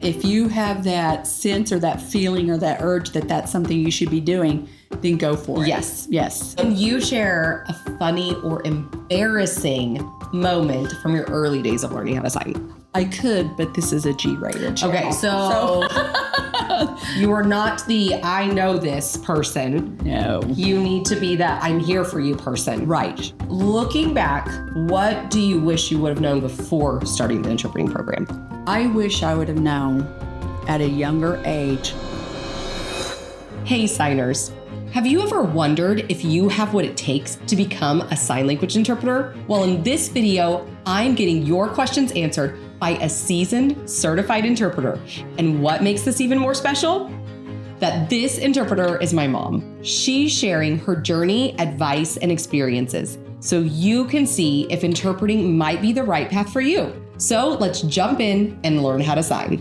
If you have that sense or that feeling or that urge that that's something you should be doing, then go for it. Yes. Can you share a funny or embarrassing moment from your early days of learning how to sign? I could, but this is a G-rated channel. Okay, so you are not the I know this person. No. You need to be that I'm here for you person. Right. Looking back, what do you wish you would have known before starting the interpreting program? I wish I would have known at a younger age. Hey, signers. Have you ever wondered if you have what it takes to become a sign language interpreter? Well, in this video, I'm getting your questions answered by a seasoned certified interpreter. And what makes this even more special? That this interpreter is my mom. She's sharing her journey, advice, and experiences so you can see if interpreting might be the right path for you. So let's jump in and learn how to sign.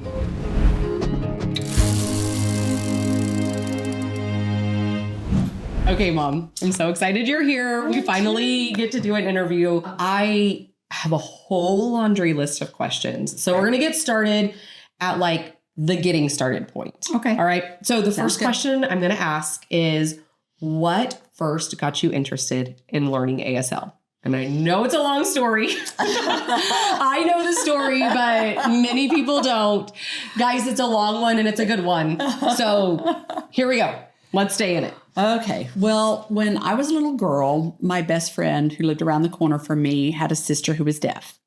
Okay, Mom, I'm so excited you're here. We finally get to do an interview. I have a whole laundry list of questions. So we're going to get started at like the getting started point. Okay. All right. So the first good. question I'm going to ask is, what first got you interested in learning ASL? And I know it's a long story. I know the story, but many people don't. Guys, it's a long one and it's a good one. So here we go. Let's stay in it. Okay. Well, when I was a little girl, my best friend who lived around the corner from me had a sister who was deaf.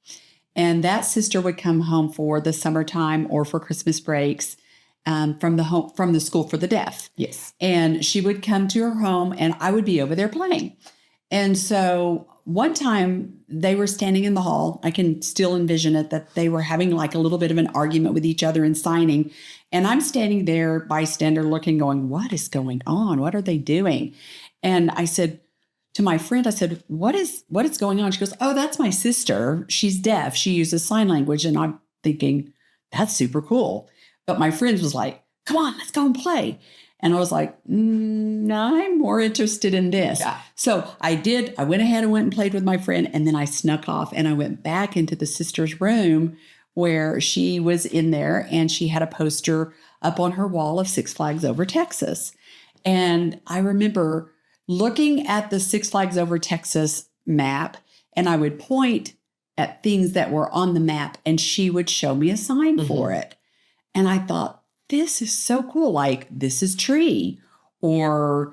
And that sister would come home for the summertime or for Christmas breaks from the school for the deaf. Yes. And she would come to her home and I would be over there playing. And so one time they were standing in the hall. I can still envision it, that they were having like a little bit of an argument with each other and signing. And I'm standing there, bystander, looking, going, what is going on? What are they doing? And I said to my friend, I said, what is going on? She goes, oh, that's my sister. She's deaf. She uses sign language. And I'm thinking, that's super cool. But my friend was like, come on, let's go and play. And I was like, I'm more interested in this. Yeah. So I did. I went ahead and went and played with my friend. And then I snuck off and I went back into the sister's room where she was in there and she had a poster up on her wall of Six Flags Over Texas. And I remember looking at the Six Flags Over Texas map, and I would point at things that were on the map and she would show me a sign for it. And I thought, this is so cool. Like, this is tree, or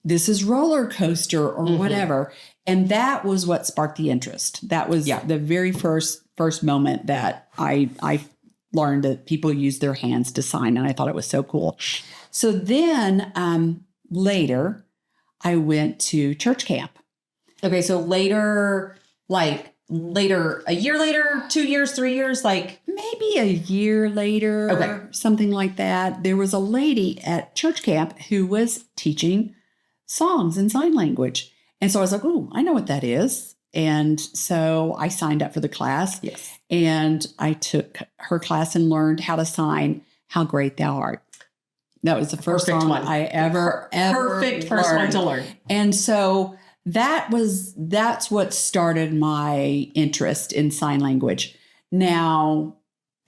this is roller coaster, or whatever. And that was what sparked the interest. That was the very first moment that I learned that people use their hands to sign. And I thought it was so cool. So then later, I went to church camp. Okay, so later, a year later, 2 years, 3 years, like maybe a year later, something like that. There was a lady at church camp who was teaching songs in sign language. And so I was like, oh, I know what that is. And so I signed up for the class. Yes. And I took her class and learned how to sign How Great Thou Art. That was the first song I ever perfect first one to learn. And so that's what started my interest in sign language. Now,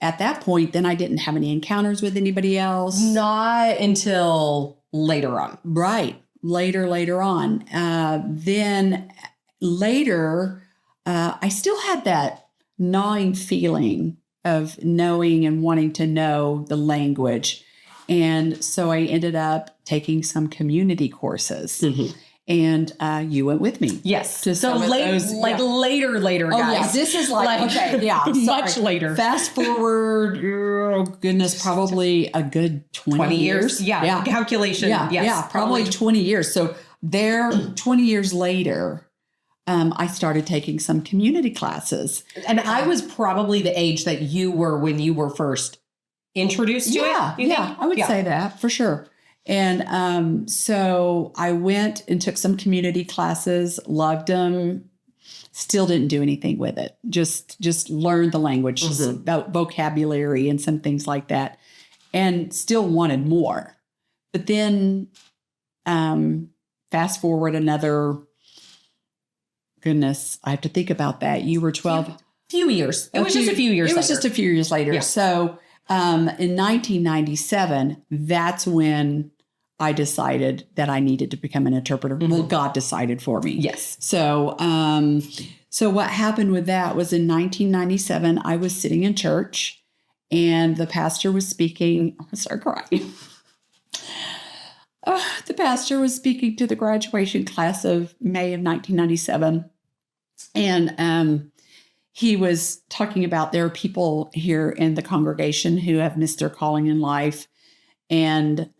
at that point, then I didn't have any encounters with anybody else. Not until later on. Right. Later on. Then later, I still had that gnawing feeling of knowing and wanting to know the language. And so I ended up taking some community courses. And you went with me. Yes. So later, guys. Oh, yeah. This is much later. Fast forward, oh goodness, probably a good 20 years. Yeah. Calculation. Yeah. Yes, Yeah. Probably 20 years. So there, 20 years later, I started taking some community classes. And I was probably the age that you were when you were first introduced to it. Yeah. I would say that for sure. And so I went and took some community classes, loved them, still didn't do anything with it. Just learned the language, about vocabulary and some things like that, and still wanted more. But then fast forward another, goodness, I have to think about that. You were 12. Few years. It was just a few years later. It was just a few years later. Yeah. So In 1997, that's when I decided that I needed to become an interpreter. Well, God decided for me. Yes. So, so what happened with that was in 1997, I was sitting in church and the pastor was speaking. I'm going to start crying. The pastor was speaking to the graduation class of May of 1997. And he was talking about there are people here in the congregation who have missed their calling in life. And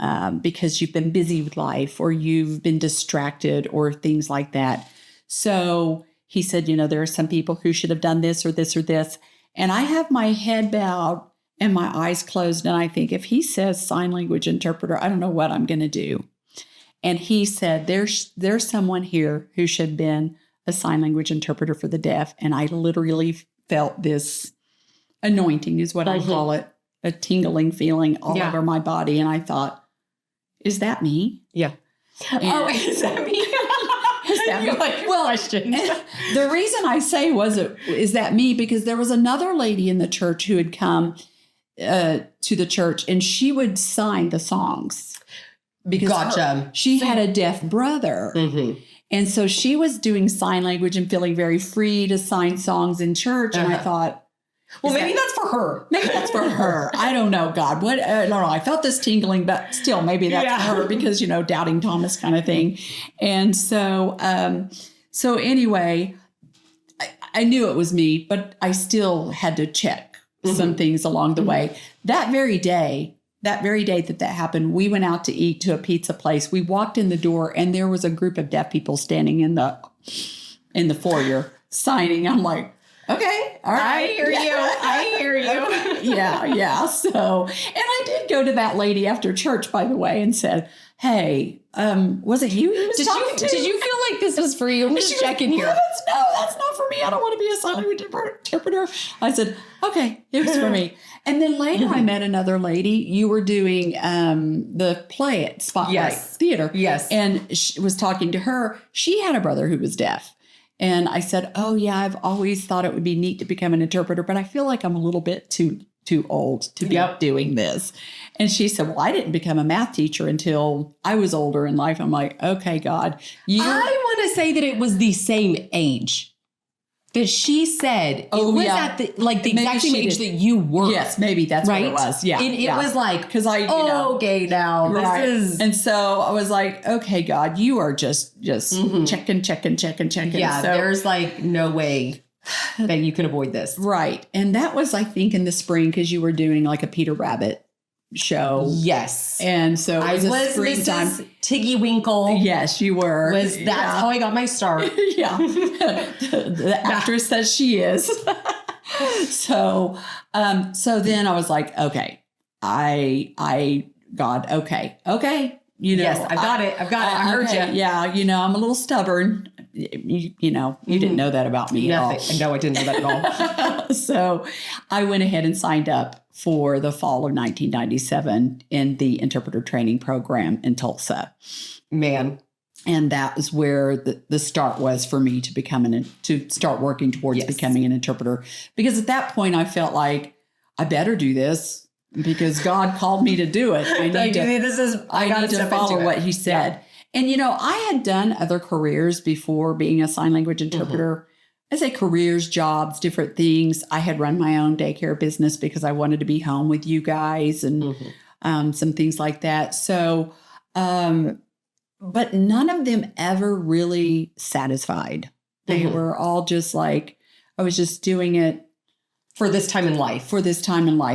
because you've been busy with life or you've been distracted or things like that. So he said, there are some people who should have done this or this or this. And I have my head bowed and my eyes closed. And I think if he says sign language interpreter, I don't know what I'm going to do. And he said, there's someone here who should have been a sign language interpreter for the deaf. And I literally felt this anointing is what I call it. A tingling feeling all over my body. And I thought, is that me? Yeah. And, is that me? is that me? Like, well, question. The reason I say is that me? Because there was another lady in the church who had come to the church and she would sign the songs. Because she had a deaf brother. And so she was doing sign language and feeling very free to sign songs in church. And I thought, well, maybe that's for her. Maybe that's for her. I don't know, God. What? I don't know. I felt this tingling, but still, maybe that's for her because, doubting Thomas kind of thing. And so, anyway, I knew it was me, but I still had to check some things along the way. That very day that happened, we went out to eat to a pizza place. We walked in the door and there was a group of deaf people standing in the foyer signing. I'm like, okay, all right. I hear you. Yeah. So, and I did go to that lady after church, by the way, and said, hey, was it you he was talking to? Did you feel like this was for you? I'm just checking here. No, that's not for me. I don't want to be a sign language interpreter. I said, okay, it was for me. And then later I met another lady. You were doing the play at Spotlight Theater. Yes. And she was talking to her. She had a brother who was deaf. And I said, oh, yeah, I've always thought it would be neat to become an interpreter, but I feel like I'm a little bit too old to be doing this. And she said, well, I didn't become a math teacher until I was older in life. I'm like, okay, God. I want to say that it was the same age that she said. It was at the exact same age that you were. Yes, maybe that's what it was. Yeah. It was like, because okay, now right. This is. And so I was like, okay, God, you are just checking. Yeah, so, there's like no way that you can avoid this. Right. And that was, I think, in the spring because you were doing like a Peter Rabbit show. Yes. And so I was Mrs. Tiggy Winkle. Yes, you were. That's how I got my start. Yeah. The actress that she is. So then I was like, okay, God, okay. Yes, I've got it. I heard you. Yeah. I'm a little stubborn. You didn't know that about me at all. No, I didn't know that at all. So I went ahead and signed up for the fall of 1997 in the interpreter training program in Tulsa. Man. And that was where the start was for me to start working towards becoming an interpreter. Because at that point I felt like I better do this because God called me to do it. I need to follow what he said. Yeah. And, I had done other careers before being a sign language interpreter. I say careers, jobs, different things. I had run my own daycare business because I wanted to be home with you guys and some things like that. So, but none of them ever really satisfied. They were all just like, I was just doing it. For this time in life.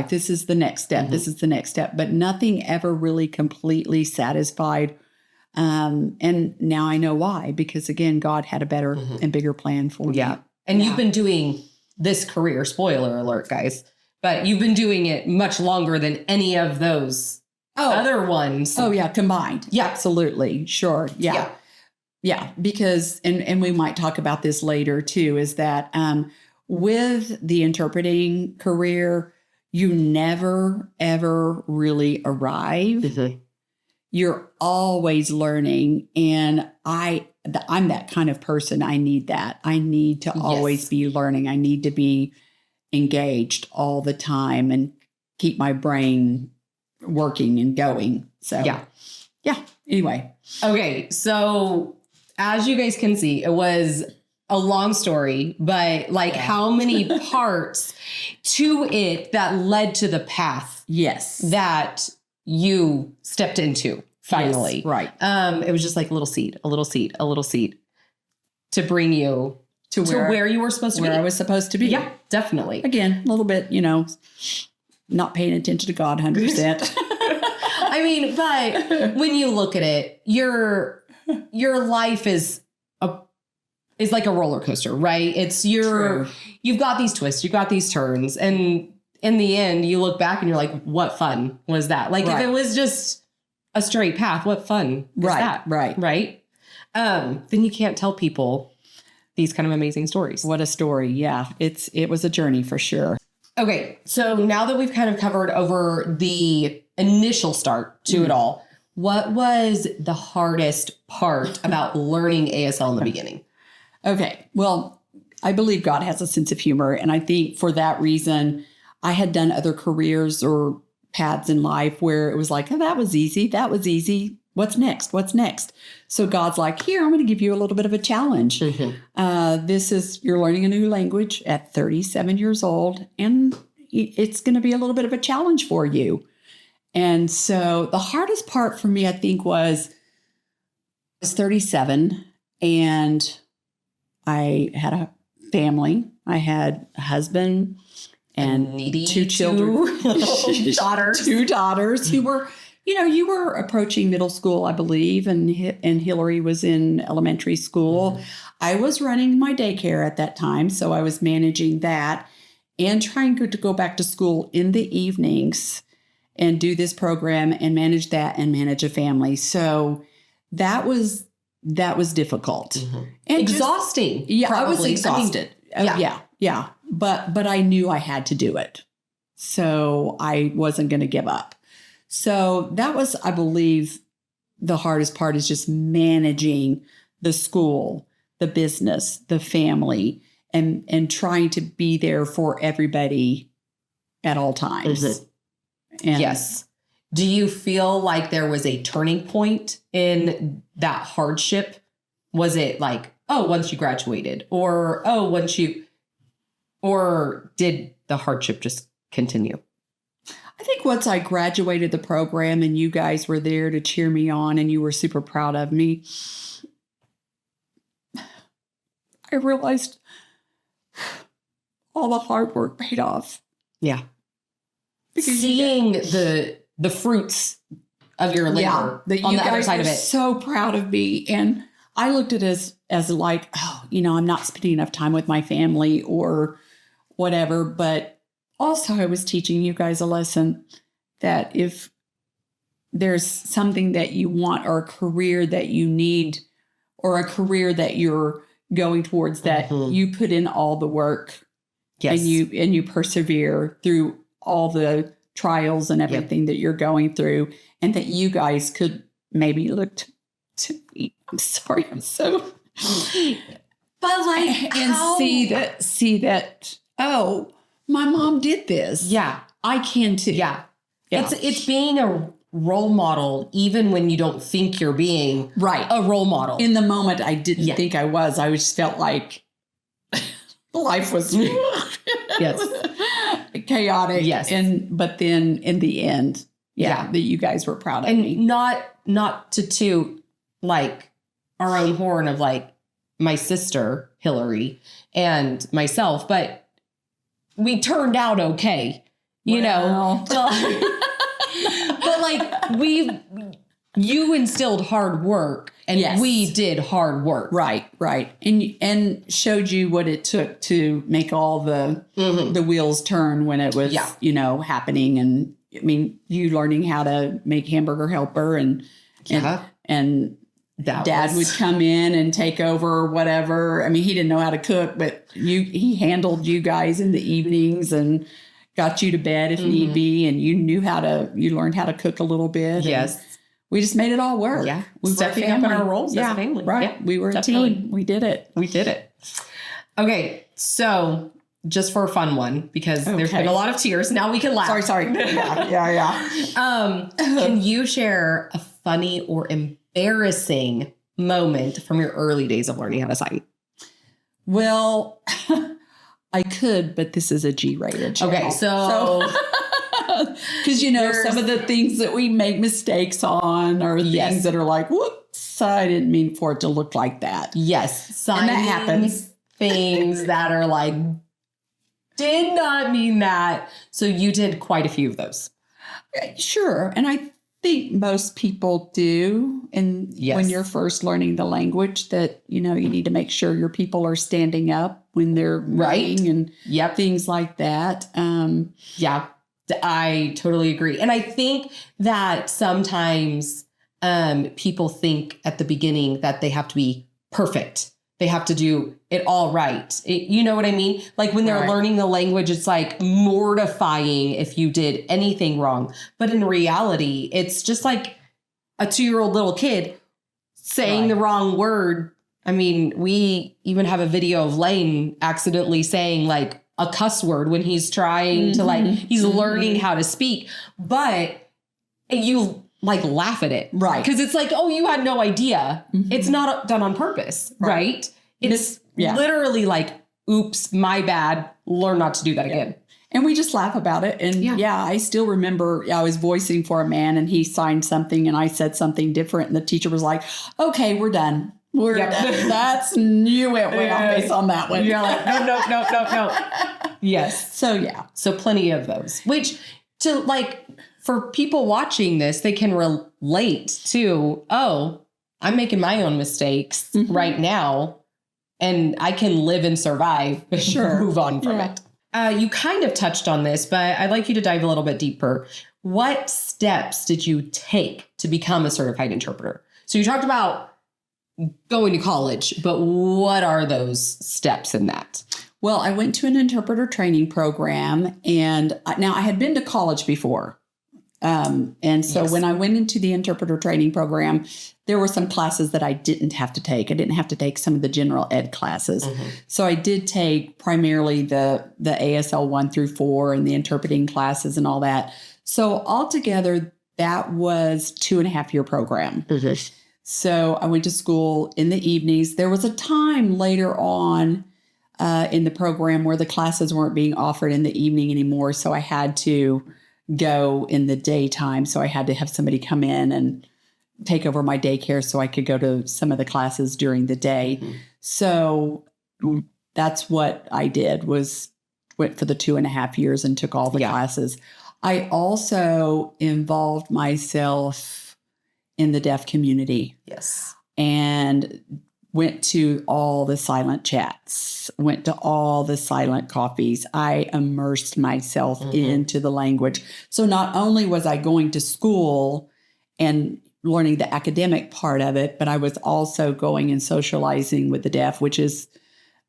This is the next step. This is the next step. But nothing ever really completely satisfied. And now I know why, because again, God had a better and bigger plan for me. Yeah. And you've been doing this career, spoiler alert, guys, but you've been doing it much longer than any of those other ones. Oh yeah. Combined. Yeah, absolutely. Sure. Yeah. Yeah. Because, and we might talk about this later too, is that, with the interpreting career, you never, ever really arrive. You're always learning. And I'm that kind of person. I need that. I need to always be learning. I need to be engaged all the time. And keep my brain working and going. So yeah. Anyway. Okay. So as you guys can see, it was a long story, but like how many parts to it that led to the path that you stepped into finally. Yes, right. It was just like a little seed to bring you to where you were supposed to be. Where I was supposed to be. Yeah, definitely. Again, a little bit, not paying attention to God 100%. I mean, but when you look at it, your life is like a roller coaster, right? It's you've got these twists, you've got these turns, and in the end, you look back and you're like, what fun was that? Like if it was just a straight path, what fun is that? Right. Then you can't tell people these kind of amazing stories. What a story. Yeah. It was a journey for sure. Okay. So now that we've kind of covered over the initial start to it all, what was the hardest part about learning ASL in the beginning? Okay. Well, I believe God has a sense of humor. And I think for that reason, I had done other careers or paths in life where it was like, oh, that was easy. That was easy. What's next? What's next? So God's like, here, I'm going to give you a little bit of a challenge. You're learning a new language at 37 years old, and it's going to be a little bit of a challenge for you. And so the hardest part for me, I think, was I was 37 and I had a family. I had a husband and two children, two daughters who were, you were approaching middle school, I believe, and Hillary was in elementary school. I was running my daycare at that time, so I was managing that and trying to go back to school in the evenings and do this program and manage that and manage a family. So that was difficult and exhausting. I was exhausted. Yeah. But I knew I had to do it. So I wasn't going to give up. So that was, I believe, the hardest part is just managing the school, the business, the family, and trying to be there for everybody at all times. And yes. Do you feel like there was a turning point in that hardship? Was it like, once you graduated, or did the hardship just continue? I think once I graduated the program and you guys were there to cheer me on and you were super proud of me, I realized all the hard work paid off. Yeah. Because seeing the fruits of your labor on the other side of it. So proud of me. And I looked at it as like, I'm not spending enough time with my family or whatever. But also I was teaching you guys a lesson that if there's something that you want or a career that you need or a career that you're going towards, that you put in all the work and you persevere through all the trials and everything that you're going through, and that you guys could maybe look to me. I'm sorry, I'm so, but like, and see that, oh, my mom did this. Yeah. I can too. Yeah. It's being a role model, even when you don't think you're being a role model. In the moment, I didn't think I was. I just felt like life was chaotic. Yes. But then in the end, that you guys were proud of me. And not to toot like our own horn of like my sister, Hillary, and myself, but we turned out okay, you know. But like you instilled hard work and we did hard work. Right. And showed you what it took to make all the wheels turn when it was, happening. And I mean, you learning how to make hamburger helper and Dad would come in and take over or whatever. I mean, he didn't know how to cook, but he handled you guys in the evenings and got you to bed if need be. And you learned how to cook a little bit. Yes. We just made it all work. Yeah. We stepping up in our roles as a family. Right. Yeah, we were a team. We did it. Okay. So just for a fun one, because there's Okay. been a lot of tears. Now we can laugh. Sorry. Yeah. Can you share a funny or embarrassing moment from your early days of learning how to sign? Well, I could, but this is a G-rated channel. Okay, so because some of the things that we make mistakes on are things that are like, whoops, I didn't mean for it to look like that. Yes, signing and that happens. Things that are like, did not mean that. So you did quite a few of those. Sure, and I think most people do. And when you're first learning the language, that you need to make sure your people are standing up when they're writing and things like that. Yeah, I totally agree. And I think that sometimes people think at the beginning that they have to be perfect. They have to do it all right. You know what I mean? Like when they're learning the language, it's like mortifying if you did anything wrong. But in reality, it's just like a 2-year-old little kid saying the wrong word. I mean, we even have a video of Lane accidentally saying like a cuss word when he's trying to he's learning how to speak. But you like laugh at it. Right. Because it's like, oh, you had no idea. It's not done on purpose. Right. It's literally like, oops, my bad. Learn not to do that again. And we just laugh about it. And I still remember I was voicing for a man and he signed something and I said something different. And the teacher was like, okay, we're done. We're done. That's you went off base on that one. You're like, no. Yes. So plenty of those, which to like, for people watching this, they can relate to, oh, I'm making my own mistakes right now, and I can live and survive, move on from it. You kind of touched on this, but I'd like you to dive a little bit deeper. What steps did you take to become a certified interpreter? So you talked about going to college, but what are those steps in that? Well, I went to an interpreter training program, and now I had been to college before. And so when I went into the interpreter training program, there were some classes that I didn't have to take. I didn't have to take some of the general ed classes. So I did take primarily the ASL 1 through 4 and the interpreting classes and all that. So altogether, that was 2.5-year program. So I went to school in the evenings. There was a time later on in the program where the classes weren't being offered in the evening anymore. So I had to go in the daytime. So I had to have somebody come in and take over my daycare so I could go to some of the classes during the day. So that's what I did, went for the 2.5 years and took all the classes. I also involved myself in the deaf community. And went to all the silent chats, went to all the silent coffees. I immersed myself into the language. So not only was I going to school and learning the academic part of it, but I was also going and socializing with the deaf,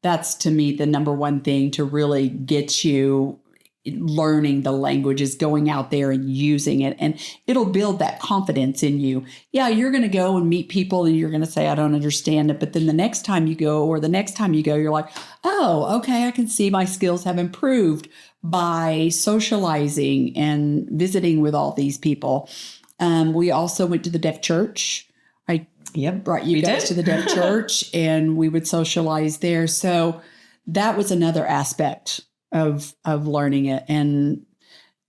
that's to me the number one thing to really get you learning the language, is going out there and using it, and it'll build that confidence in you. Yeah, you're going to go and meet people and you're going to say, I don't understand it. But then the next time you go, you're like, oh, okay, I can see my skills have improved by socializing and visiting with all these people. We also went to the deaf church. I brought you guys to the deaf church and we would socialize there. So that was another aspect of learning it. And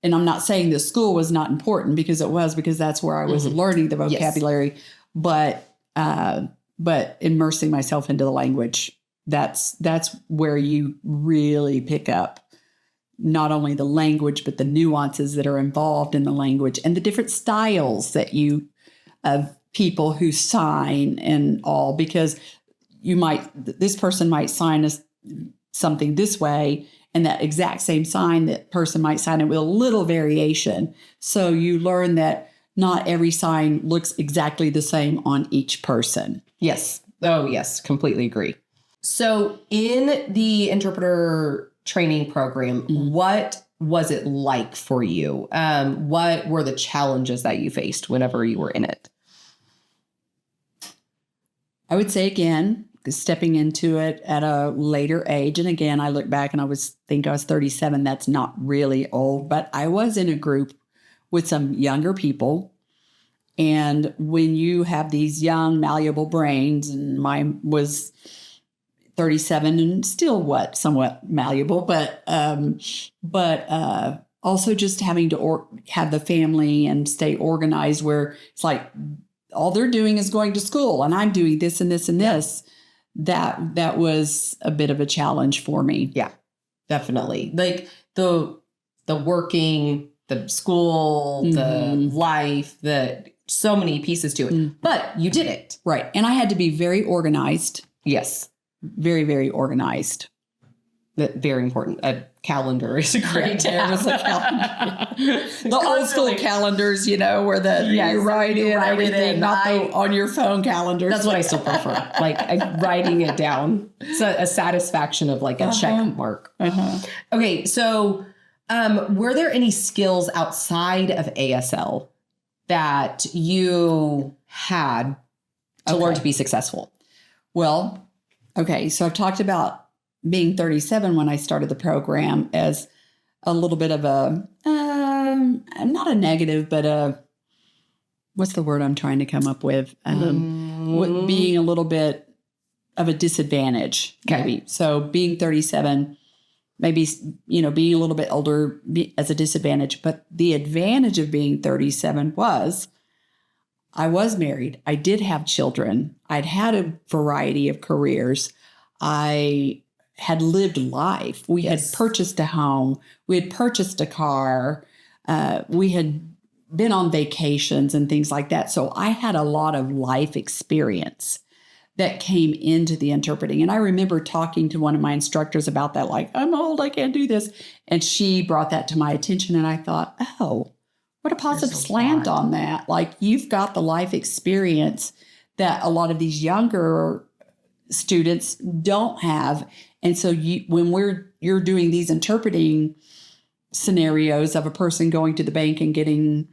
I'm not saying that school was not important, because it was, because that's where I was learning the vocabulary, but immersing myself into the language, that's where you really pick up not only the language, but the nuances that are involved in the language and the different styles that of people who sign and all, because this person might sign something this way, and that exact same sign, that person might sign it with a little variation. So you learn that not every sign looks exactly the same on each person. Yes. Oh, yes. Completely agree. So in the interpreter training program, what was it like for you? What were the challenges that you faced whenever you were in it? I would say again, stepping into it at a later age. And again, I look back and I think I was 37. That's not really old, but I was in a group with some younger people. And when you have these young, malleable brains, and mine was 37 and still somewhat malleable, but also just having to have the family and stay organized, where it's like all they're doing is going to school and I'm doing this and this and this. That was a bit of a challenge for me. Yeah, definitely. Like the working, the school, the life, so many pieces to it, but you did it. Right. And I had to be very organized. Yes. Very, very organized. Very important. A calendar is a great There was a calendar. The old school calendars, where you write in everything, not on your phone calendars. That's what I still prefer. Like writing it down. It's a satisfaction of like a check mark. Okay. So were there any skills outside of ASL that you had to learn to be successful? Well, okay. So I've talked about being 37 when I started the program as a little bit of a, not a negative, but what's the word I'm trying to come up with? Being a little bit of a disadvantage, maybe. So being 37, maybe, being a little bit older as a disadvantage. But the advantage of being 37 was I was married. I did have children. I'd had a variety of careers. I had lived life. We had purchased a home. We had purchased a car. We had been on vacations and things like that. So I had a lot of life experience that came into the interpreting. And I remember talking to one of my instructors about that, like, I'm old, I can't do this. And she brought that to my attention. And I thought, oh, what a positive slant on that. Like, you've got the life experience that a lot of these younger students don't have. And so when you're doing these interpreting scenarios of a person going to the bank and getting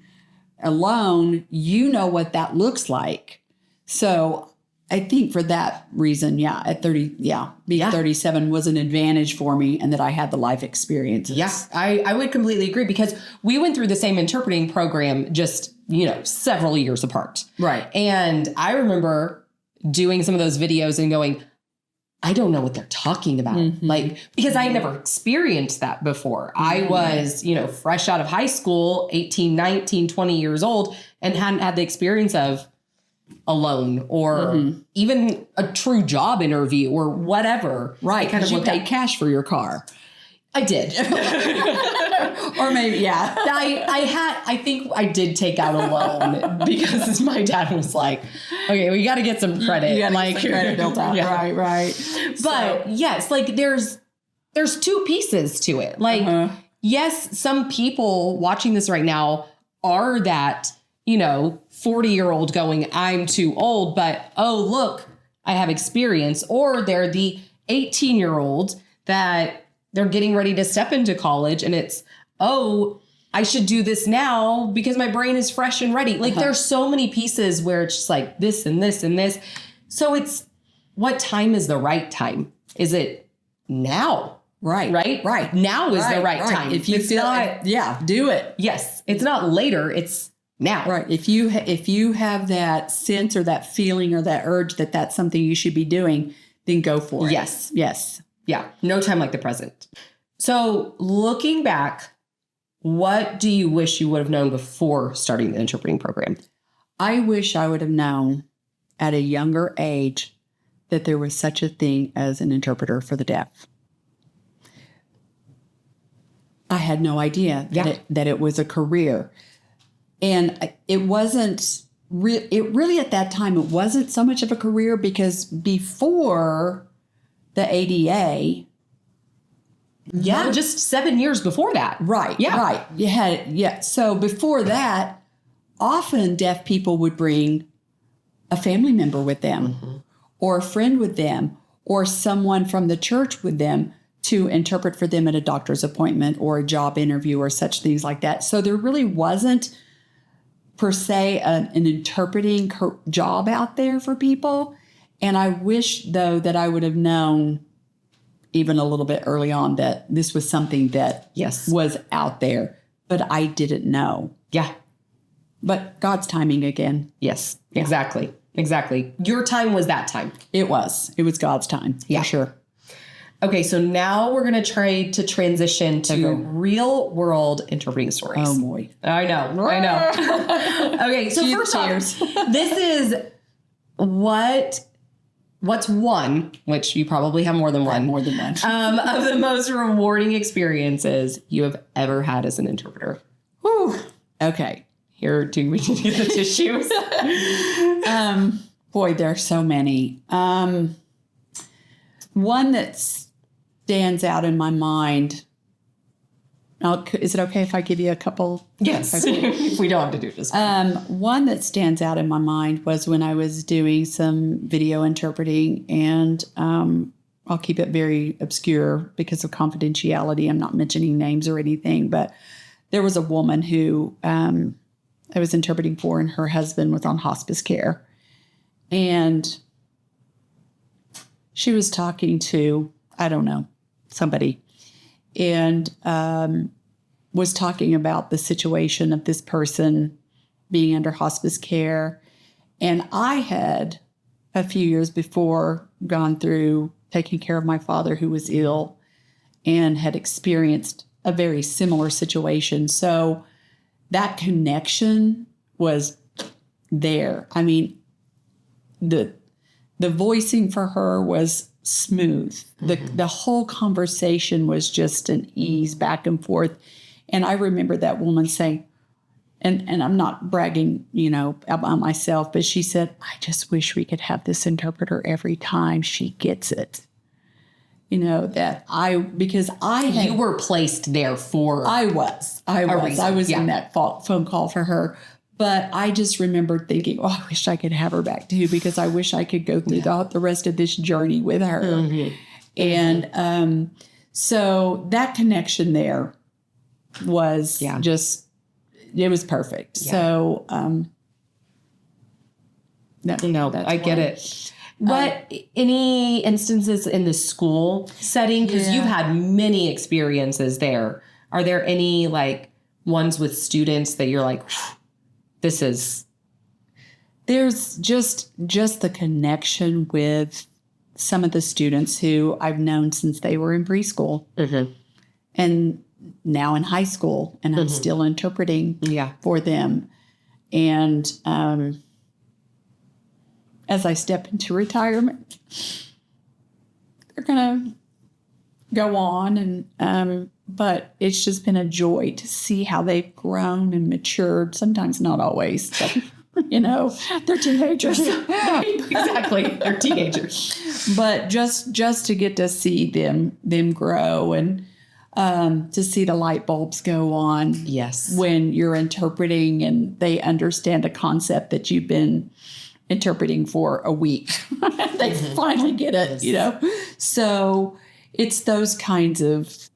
a loan, you know what that looks like. So I think for that reason, at 37 was an advantage for me, and that I had the life experiences. Yes, I would completely agree, because we went through the same interpreting program just, several years apart. Right. And I remember doing some of those videos and going, I don't know what they're talking about. Like, because I had never experienced that before. I was, fresh out of high school, 18, 19, 20 years old, and hadn't had the experience of a loan or even a true job interview or whatever. Right. Because you paid cash for your car. I did. Or maybe, I think I did take out a loan because my dad was like, okay, we got to get some credit. You like some credit built out. Yeah. Right. But yes, like there's two pieces to it. Like, yes, some people watching this right now are that, 40-year-old going, I'm too old, but oh, look, I have experience. Or they're the 18-year-old that they're getting ready to step into college, and it's, oh, I should do this now because my brain is fresh and ready. Like there's so many pieces where it's just like this and this and this. So it's, what time is the right time? Is it now? Right. Now is the right time. If you feel it, do it. Yes. It's not later. It's now. Right. If you have that sense or that feeling or that urge that that's something you should be doing, then go for it. Yes. Yeah. No time like the present. So looking back, what do you wish you would have known before starting the interpreting program? I wish I would have known at a younger age that there was such a thing as an interpreter for the deaf. I had no idea that it was a career. And it wasn't really at that time, it wasn't so much of a career, because before the ADA. Yeah, just 7 years before that. Right. Yeah. Right. You had So before that, often deaf people would bring a family member with them, or a friend with them, or someone from the church with them to interpret for them at a doctor's appointment or a job interview or such things like that. So there really wasn't per se an interpreting job out there for people. And I wish, though, that I would have known even a little bit early on that this was something that was out there, but I didn't know. Yeah. But God's timing again. Yes, exactly. Exactly. Your time was that time. It was God's time. Yeah. For sure. Okay, so now we're going to try to transition to real world interpreting stories. Oh, boy. I know. Okay, so first off, this is what's one, which you probably have more than one. More than one. Of the most rewarding experiences you have ever had as an interpreter. Whew. Okay. Here, do we need to get the tissues? Boy, there are so many. One that stands out in my mind. Is it okay if I give you a couple? Yes. If we don't have to do this. One that stands out in my mind was when I was doing some video interpreting, and I'll keep it very obscure because of confidentiality. I'm not mentioning names or anything, but there was a woman who I was interpreting for, and her husband was on hospice care. And she was talking to, I don't know, somebody, and was talking about the situation of this person being under hospice care. And I had, a few years before, gone through taking care of my father who was ill and had experienced a very similar situation. So that connection was there. I mean, the voicing for her was smooth. The whole conversation was just an ease back and forth. And I remember that woman saying, and I'm not bragging, about myself, but she said, I just wish we could have this interpreter every time. She gets it. Because you were placed there for I was in that phone call for her. But I just remembered thinking, I wish I could have her back too, because I wish I could go through the rest of this journey with her. Mm-hmm. And so that connection there was just, it was perfect. Yeah. So, I get it. What, any instances in the school setting? Because you've had many experiences there. Are there any ones with students that you're like, there's just the connection with some of the students who I've known since they were in preschool and now in high school, and I'm still interpreting for them. And as I step into retirement, they're going to go on, and but it's just been a joy to see how they've grown and matured. Sometimes not always, but they're teenagers. Exactly, they're teenagers. But just to get to see them grow, and to see the light bulbs go on. Yes, when you're interpreting and they understand a concept that you've been interpreting for a week, they finally get it. So it's those kinds of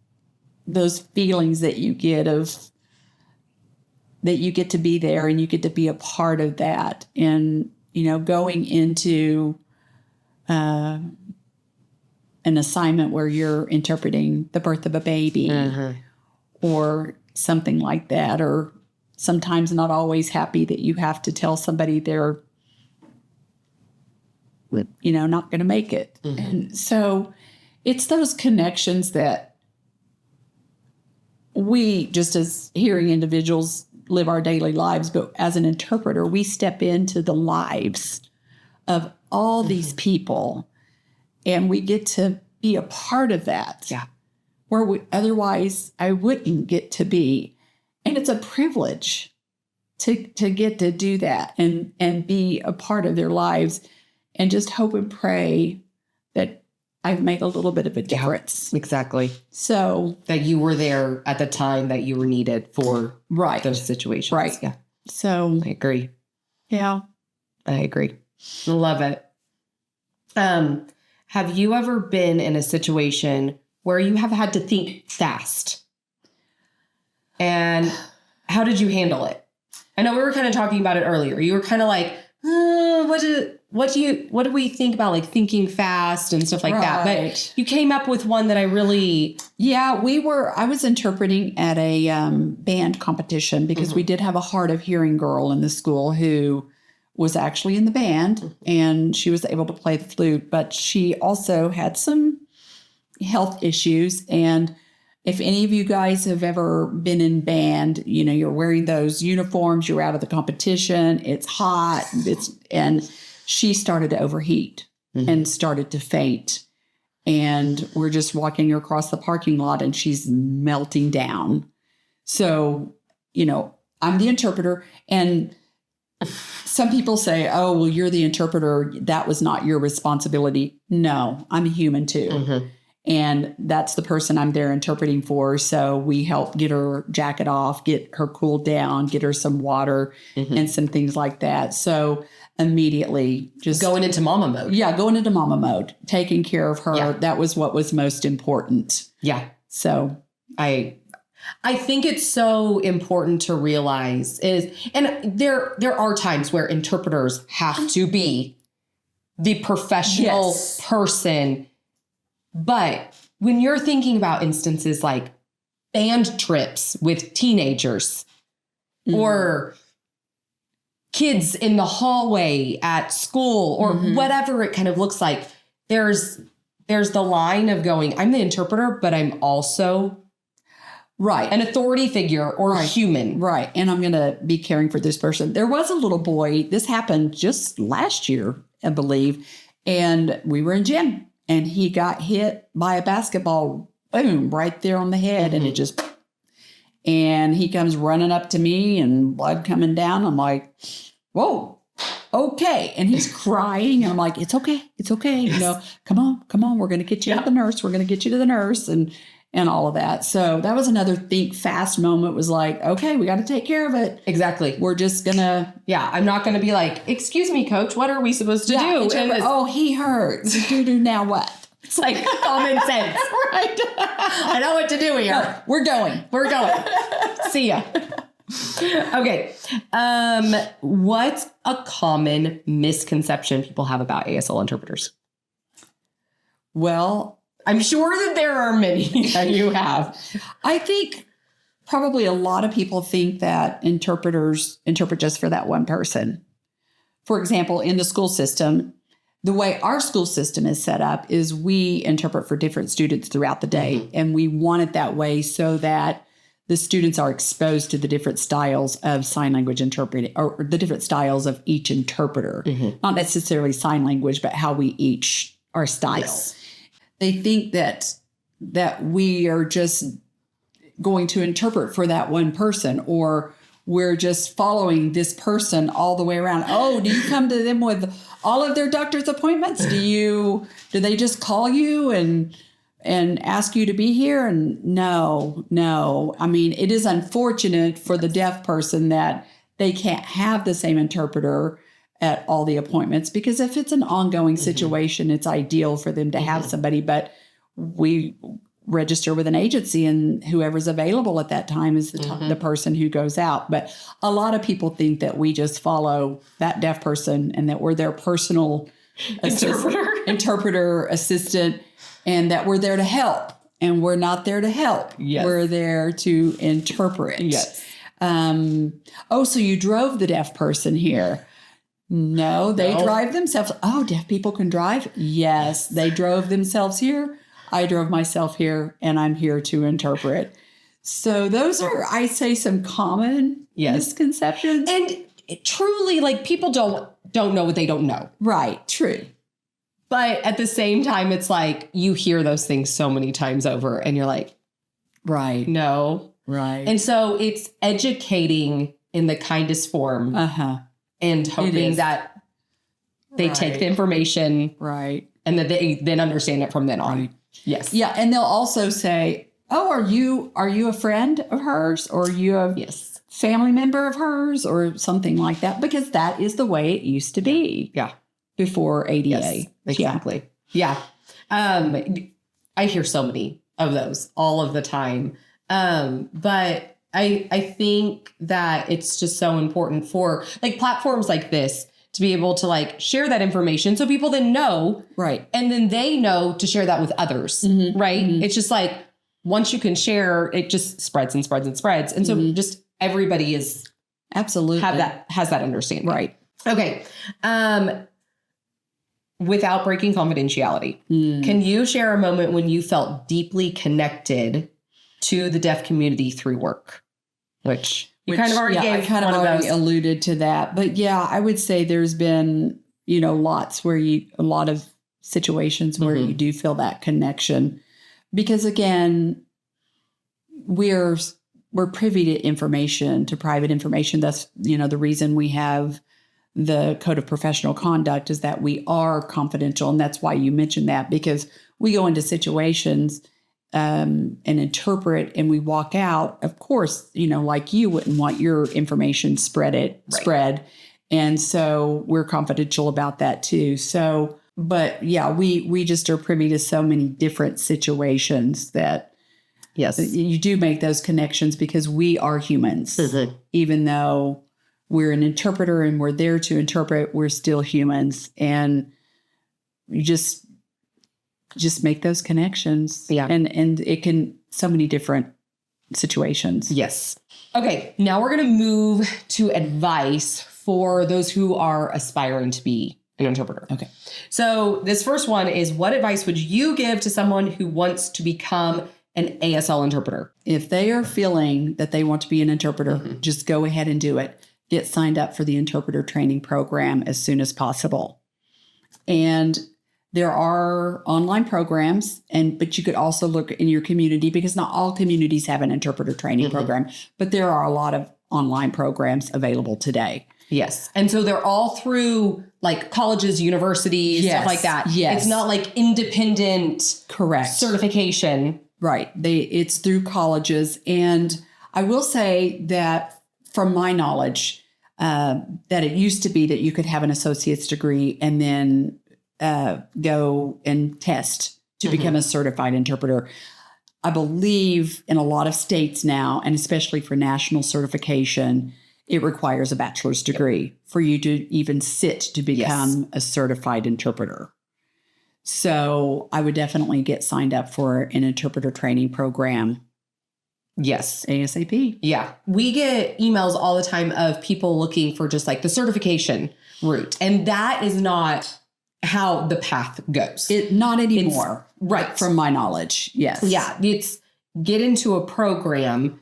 those feelings that you get that you get to be there and you get to be a part of that. And, going into an assignment where you're interpreting the birth of a baby or something like that, or sometimes not always happy that you have to tell somebody they're, not going to make it. And so it's those connections that we, just as hearing individuals, live our daily lives, but as an interpreter, we step into the lives of all these people, and we get to be a part of that. Yeah. Where otherwise I wouldn't get to be. And it's a privilege to get to do that and be a part of their lives, and just hope and pray that I've made a little bit of a difference. Yeah, exactly. So that you were there at the time that you were needed for those situations. Right. Yeah. So I agree. Yeah. I agree. Love it. Have you ever been in a situation where you have had to think fast? And how did you handle it? I know we were kind of talking about it earlier. You were kind of like, what do we think about like thinking fast and stuff like that? Right. But you came up with one that I really. Yeah, I was interpreting at a band competition because we did have a hard of hearing girl in the school who was actually in the band and she was able to play the flute, but she also had some health issues. And if any of you guys have ever been in band, you know, you're wearing those uniforms, you're out of the competition, it's hot, and she started to overheat and started to faint. And we're just walking across the parking lot and she's melting down. So, you know, I'm the interpreter. And some people say, oh, well, you're the interpreter. That was not your responsibility. No, I'm a human too. And that's the person I'm there interpreting for. So we help get her jacket off, get her cooled down, get her some water and some things like that. So immediately just going into mama mode. Yeah, going into mama mode, taking care of her. Yeah. That was what was most important. Yeah. So I think it's so important to realize and there are times where interpreters have to be the professional person. But when you're thinking about instances like band trips with teenagers or kids in the hallway at school or whatever it kind of looks like, there's the line of going, I'm the interpreter, but I'm also an authority figure or a human. Right. And I'm going to be caring for this person. There was a little boy, this happened just last year, I believe, and we were in gym and he got hit by a basketball, boom, right there on the head. And it just, and he comes running up to me and blood coming down. I'm like, whoa, okay. And he's crying. And I'm like, it's okay. It's okay. You know, come on. We're going to get you to the nurse. We're going to get you to the nurse and all of that. So that was another think fast moment, was like, okay, we got to take care of it. Exactly. We're just going to. Yeah. I'm not going to be like, excuse me, coach, what are we supposed to do? Oh, he hurts. Do now what? It's like common sense. Right. I know what to do here. No, we're going. See ya. Okay. What's a common misconception people have about ASL interpreters? Well, I'm sure that there are many that you have. I think probably a lot of people think that interpreters interpret just for that one person. For example, in the school system, the way our school system is set up is we interpret for different students throughout the day. And we want it that way so that the students are exposed to the different styles of sign language interpreting, or the different styles of each interpreter. Not necessarily sign language, but how we each are styled. Yes. They think that we are just going to interpret for that one person, or we're just following this person all the way around. Oh, do you come to them with all of their doctor's appointments? Do they just call you and ask you to be here? And no. I mean, it is unfortunate for the deaf person that they can't have the same interpreter at all the appointments, because if it's an ongoing situation, it's ideal for them to have somebody, but we register with an agency and whoever's available at that time is the person who goes out. But a lot of people think that we just follow that deaf person and that we're their personal interpreter assistant, and that we're there to help. And we're not there to help. Yes. We're there to interpret. Yes. So you drove the deaf person here. No, they drive themselves. Oh, deaf people can drive? Yes, they drove themselves here. I drove myself here, and I'm here to interpret. So those are, I say, some common misconceptions. And truly, like, people don't know what they don't know. Right, true. But at the same time, it's like you hear those things so many times over, and you're like, right. No. Right. And so it's educating in the kindest form. And hoping that they take the information and that they then understand it from then on. Right. Yes. Yeah. And they'll also say, oh, are you a friend of hers, or are you a family member of hers, or something like that? Because that is the way it used to be. Yeah. Before ADA. Yes, exactly. Yeah. I hear so many of those all of the time. But I think that it's just so important for like platforms like this to be able to like share that information so people then know. Right. And then they know to share that with others. Right. It's just like once you can share, it just spreads and spreads and spreads. And so just everybody is absolutely has that understanding. Right. Okay. Without breaking confidentiality, can you share a moment when you felt deeply connected to the deaf community through work? Which kind of already gave. I kind of already alluded to that. But yeah, I would say there's been, a lot of situations where you do feel that connection. Because again, we're privy to information, to private information. That's, the reason we have the Code of Professional Conduct is that we are confidential. And that's why you mentioned that, because we go into situations and interpret and we walk out. Of course, like you wouldn't want your information spread. And so we're confidential about that too. So, but yeah, we just are privy to so many different situations that yes, you do make those connections because we are humans, even though we're an interpreter and we're there to interpret, we're still humans. And you just make those connections. Yeah. And it can, so many different situations. Yes. Okay. Now we're going to move to advice for those who are aspiring to be an interpreter. Okay. So this first one is, what advice would you give to someone who wants to become an ASL interpreter? If they are feeling that they want to be an interpreter, just go ahead and do it. Get signed up for the interpreter training program as soon as possible. And there are online programs, but you could also look in your community, because not all communities have an interpreter training program, but there are a lot of online programs available today. Yes. And so they're all through like colleges, universities, stuff like that. Yes. It's not like independent correct certification. Right. It's through colleges. And I will say that from my knowledge, that it used to be that you could have an associate's degree and then go and test to become a certified interpreter. I believe in a lot of states now, and especially for national certification, it requires a bachelor's degree for you to even sit to become a certified interpreter. So I would definitely get signed up for an interpreter training program. Yes. ASAP. Yeah. We get emails all the time of people looking for just like the certification route. And that is not how the path goes. Not anymore. Right. From my knowledge. Yes. Yeah. It's get into a program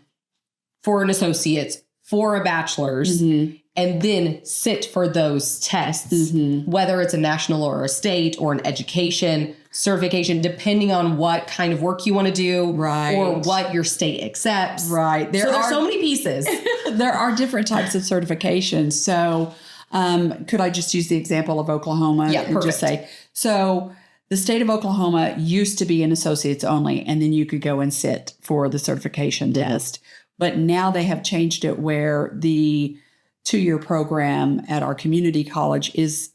for an associate's, for a bachelor's, and then sit for those tests, whether it's a national or a state or an education certification, depending on what kind of work you want to do, or what your state accepts. Right. There's so many pieces. There are different types of certifications. So could I just use the example of Oklahoma? Yeah, and just say, so the state of Oklahoma used to be an associates only, and then you could go and sit for the certification test. But now they have changed it where the 2-year program at our community college is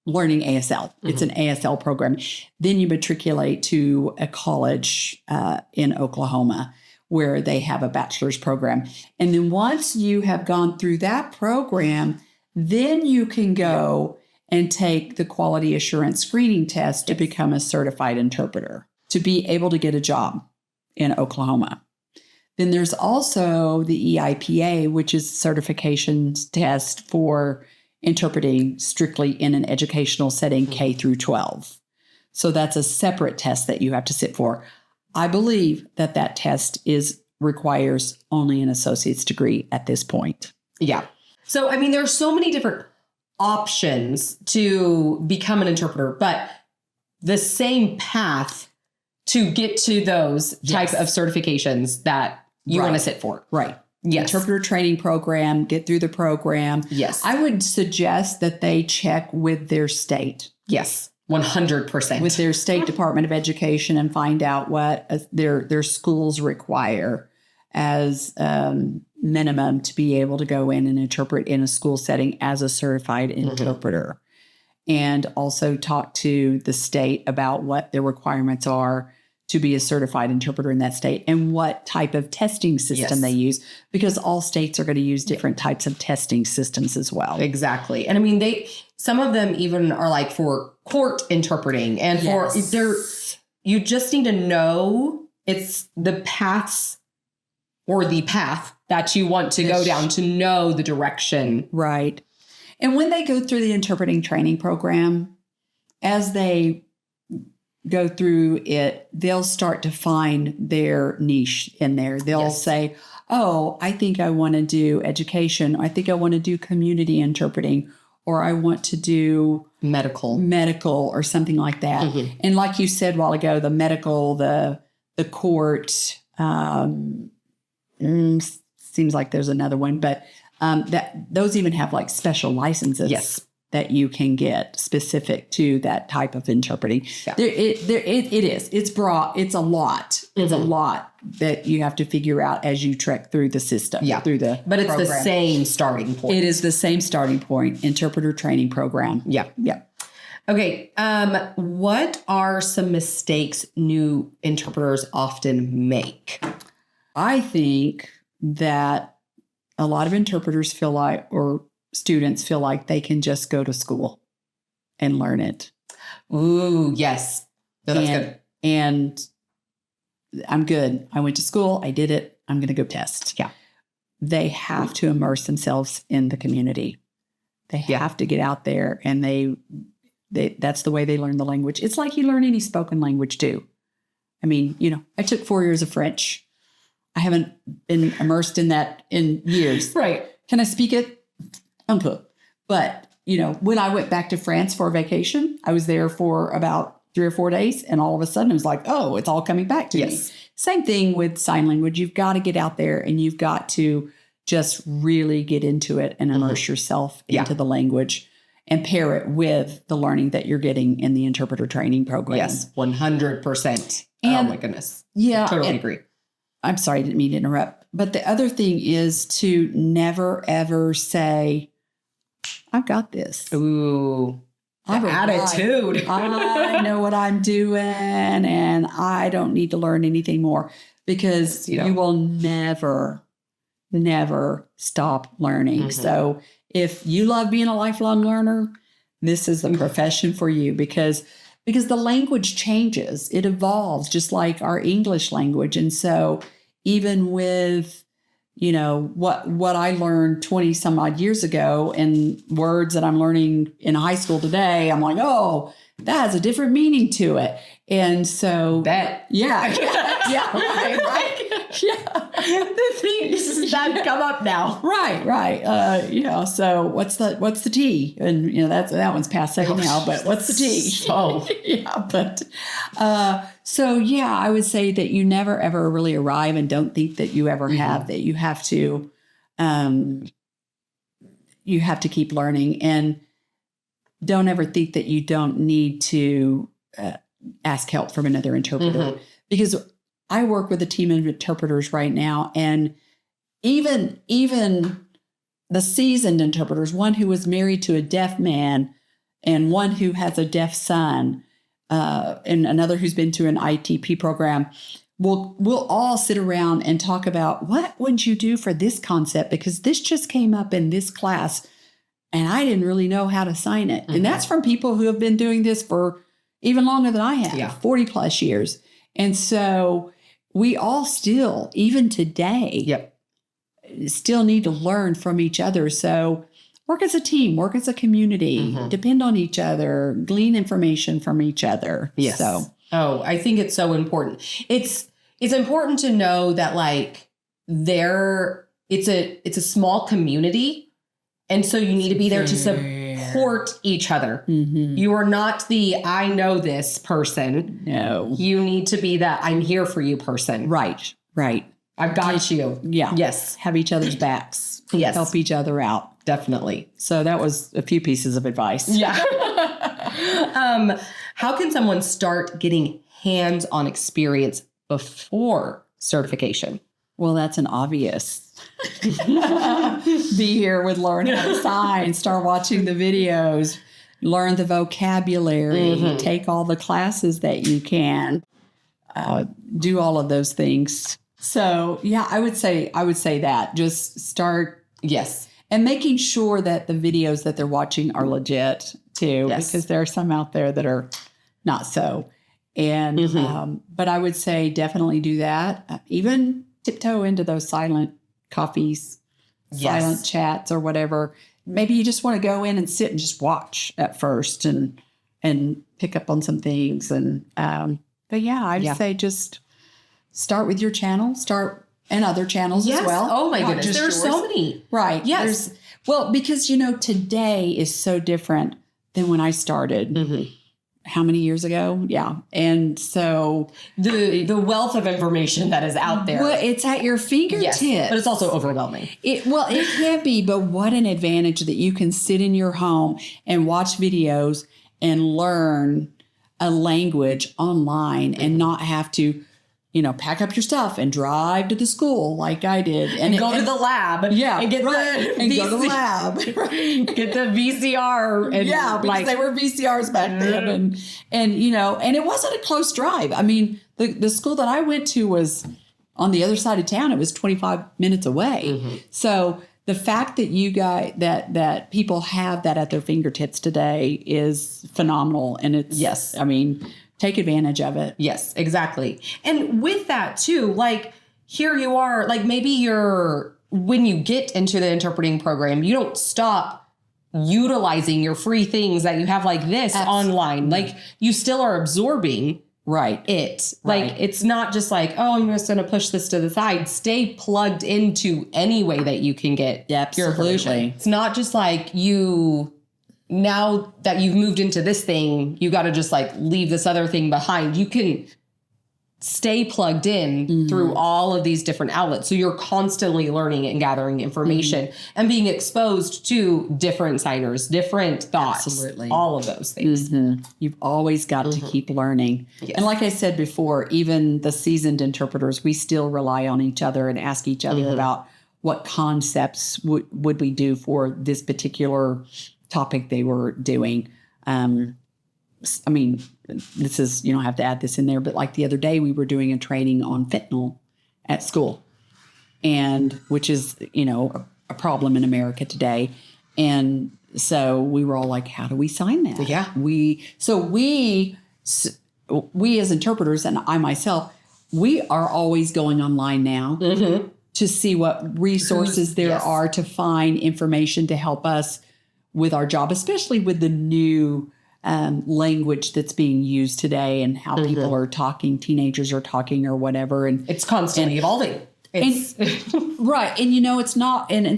learning ASL. It's an ASL program. Then you matriculate to a college in Oklahoma where they have a bachelor's program. And then once you have gone through that program, then you can go and take the quality assurance screening test to become a certified interpreter, to be able to get a job in Oklahoma. Then there's also the EIPA, which is certification test for interpreting strictly in an educational setting, K through 12. So that's a separate test that you have to sit for. I believe that test requires only an associate's degree at this point. Yeah. So, I mean, there's so many different options to become an interpreter, but the same path to get to those type of certifications that you want to sit for. Right. Yes. Interpreter training program, get through the program. Yes. I would suggest that they check with their state. Yes. 100%. With their state Department of Education and find out what their schools require as minimum to be able to go in and interpret in a school setting as a certified interpreter. And also talk to the state about what their requirements are to be a certified interpreter in that state and what type of testing system they use, because all states are going to use different types of testing systems as well. Exactly. And I mean, some of them even are like for court interpreting and you just need to know it's the paths or the path that you want to go down to know the direction. Right. And when they go through the interpreting training program, as they go through it, they'll start to find their niche in there. They'll say, oh, I think I want to do education. I think I want to do community interpreting, or I want to do medical or something like that. Mm-hmm. And like you said a while ago, the medical, the court, seems like there's another one, but that those even have like special licenses that you can get specific to that type of interpreting. Yeah. It is. It's broad. It's a lot. It's a lot that you have to figure out as you trek through the system. Yeah. But it's the same starting point. It is the same starting point. Interpreter training program. Yeah. Yeah. Okay. What are some mistakes new interpreters often make? I think that a lot of interpreters feel like, or students feel like they can just go to school and learn it. Ooh, yes. No, that's good. And I'm good. I went to school. I did it. I'm going to go test. Yeah. They have to immerse themselves in the community. They have to get out there, and they that's the way they learn the language. It's like you learn any spoken language too. I mean, I took 4 years of French. I haven't been immersed in that in years. Right. Can I speak it? Un peu. But, when I went back to France for a vacation, I was there for about 3 or 4 days. And all of a sudden it was like, oh, it's all coming back to me. Same thing with sign language. You've got to get out there and you've got to just really get into it and immerse yourself into the language and pair it with the learning that you're getting in the interpreter training program. Yes, 100%. And, oh my goodness. Yeah. Totally agree. I'm sorry, I didn't mean to interrupt. But the other thing is to never, ever say, I've got this. Ooh, attitude. I know what I'm doing and I don't need to learn anything more, because you will never stop learning. Mm-hmm. So if you love being a lifelong learner, this is the profession for you, because the language changes. It evolves just like our English language. And so even with what I learned 20 some odd years ago and words that I'm learning in high school today, I'm like, oh, that has a different meaning to it. And so right. The things that come up now. Right. So what's the T? And that one's past second now, but what's the T? Oh. I would say that you never ever really arrive, and don't think that you ever have, that you have to keep learning, and don't ever think that you don't need to ask help from another interpreter, because I work with a team of interpreters right now, and even the seasoned interpreters, one who was married to a deaf man and one who has a deaf son, and another who's been to an ITP program, we'll all sit around and talk about, what would you do for this concept? Because this just came up in this class and I didn't really know how to sign it. And that's from people who have been doing this for even longer than I have, 40 plus years. And so we all still, even today, still need to learn from each other. So work as a team, work as a community, depend on each other, glean information from each other. Yes. I think it's so important. It's important to know that it's a small community. And so you need to be there to support each other. Mm-hmm. You are not the I know this person. No. You need to be that I'm here for you person. Right. I've got you. Yeah. Yes. Have each other's backs. Yes. Help each other out. Definitely. So that was a few pieces of advice. Yeah. How can someone start getting hands-on experience before certification? Well, that's an obvious. Be here with Learn How to Sign, start watching the videos, learn the vocabulary, take all the classes that you can. do all of those things. So yeah, I would say that just start. Yes. And making sure that the videos that they're watching are legit too, Yes. because there are some out there that are not so. And, but I would say definitely do that. Even tiptoe into those silent coffees, silent chats or whatever. Maybe you just want to go in and sit and just watch at first and pick up on some things. And, but yeah, I'd say just start with your channel, and other channels as well. Oh my goodness. There are so many. Right. Yes. Well, because, today is so different than when I started. How many years ago? Yeah. And so the wealth of information that is out there. Well, it's at your fingertips. Yes, but it's also overwhelming. It can be, but what an advantage that you can sit in your home and watch videos and learn a language online and not have to, pack up your stuff and drive to the school like I did. And go to the lab. Yeah. And get go to the lab. Get the VCR. And because they were VCRs back then. And it wasn't a close drive. I mean, the school that I went to was on the other side of town. It was 25 minutes away. So the fact that you guys, that people have that at their fingertips today is phenomenal. And it's, take advantage of it. Yes, exactly. And with that too, here you are, maybe when you get into the interpreting program, you don't stop utilizing your free things that you have like this online. You still are absorbing it. It's not just I'm just going to push this to the side. Stay plugged into any way that you can get your information. It's not just now that you've moved into this thing, you got to just leave this other thing behind. You can stay plugged in through all of these different outlets. So you're constantly learning and gathering information and being exposed to different signers, different thoughts, all of those things. You've always got to keep learning. Yes. And like I said before, even the seasoned interpreters, we still rely on each other and ask each other about what concepts would we do for this particular topic they were doing. I mean, this is, you don't have to add this in there, but the other day we were doing a training on fentanyl at school, and which is, a problem in America today. And so we were all like, how do we sign that? Yeah. We as interpreters, and I myself, we are always going online now to see what resources there are to find information to help us with our job, especially with the new language that's being used today and how people are talking, teenagers are talking or whatever. And it's constantly evolving. Right. And, it's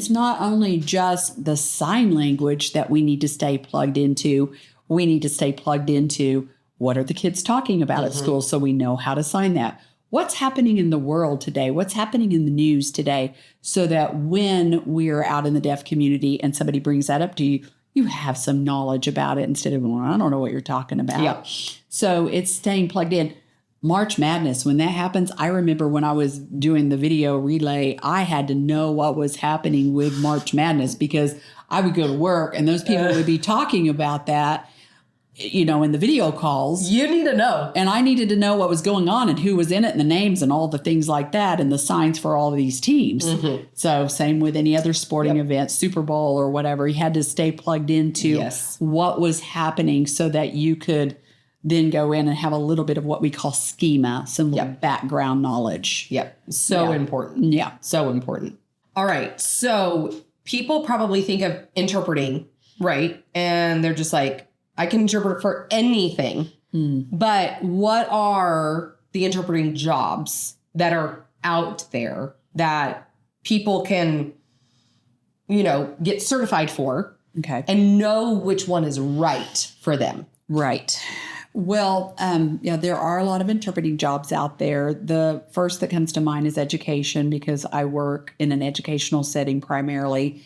not only just the sign language that we need to stay plugged into. We need to stay plugged into what are the kids talking about at school so we know how to sign that. What's happening in the world today? What's happening in the news today? So that when we're out in the deaf community and somebody brings that up to you, you have some knowledge about it instead of, I don't know what you're talking about. Yeah. So it's staying plugged in. March Madness, when that happens, I remember when I was doing the video relay, I had to know what was happening with March Madness because I would go to work and those people would be talking about that. In the video calls. You need to know. And I needed to know what was going on and who was in it and the names and all the things like that and the signs for all of these teams. So same with any other sporting event, Super Bowl or whatever. You had to stay plugged into what was happening so that you could then go in and have a little bit of what we call schema, some background knowledge. Yep. So important. Yeah. So important. All right. So people probably think of interpreting, right? And they're just I can interpret for anything. But what are the interpreting jobs that are out there that people can, get certified for and know which one is right for them? Right. Well, there are a lot of interpreting jobs out there. The first that comes to mind is education because I work in an educational setting primarily.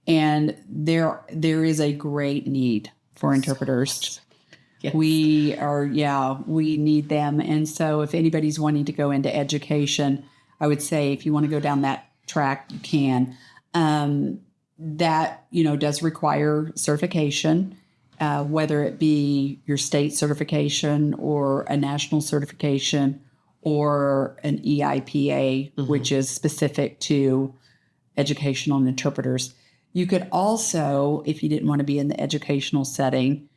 And there is a great need for interpreters. Yes. We need them. And so if anybody's wanting to go into education, I would say if you want to go down that track, you can. That, does require certification, whether it be your state certification or a national certification or an EIPA, which is specific to educational interpreters. You could also, if you didn't want to be in the educational setting,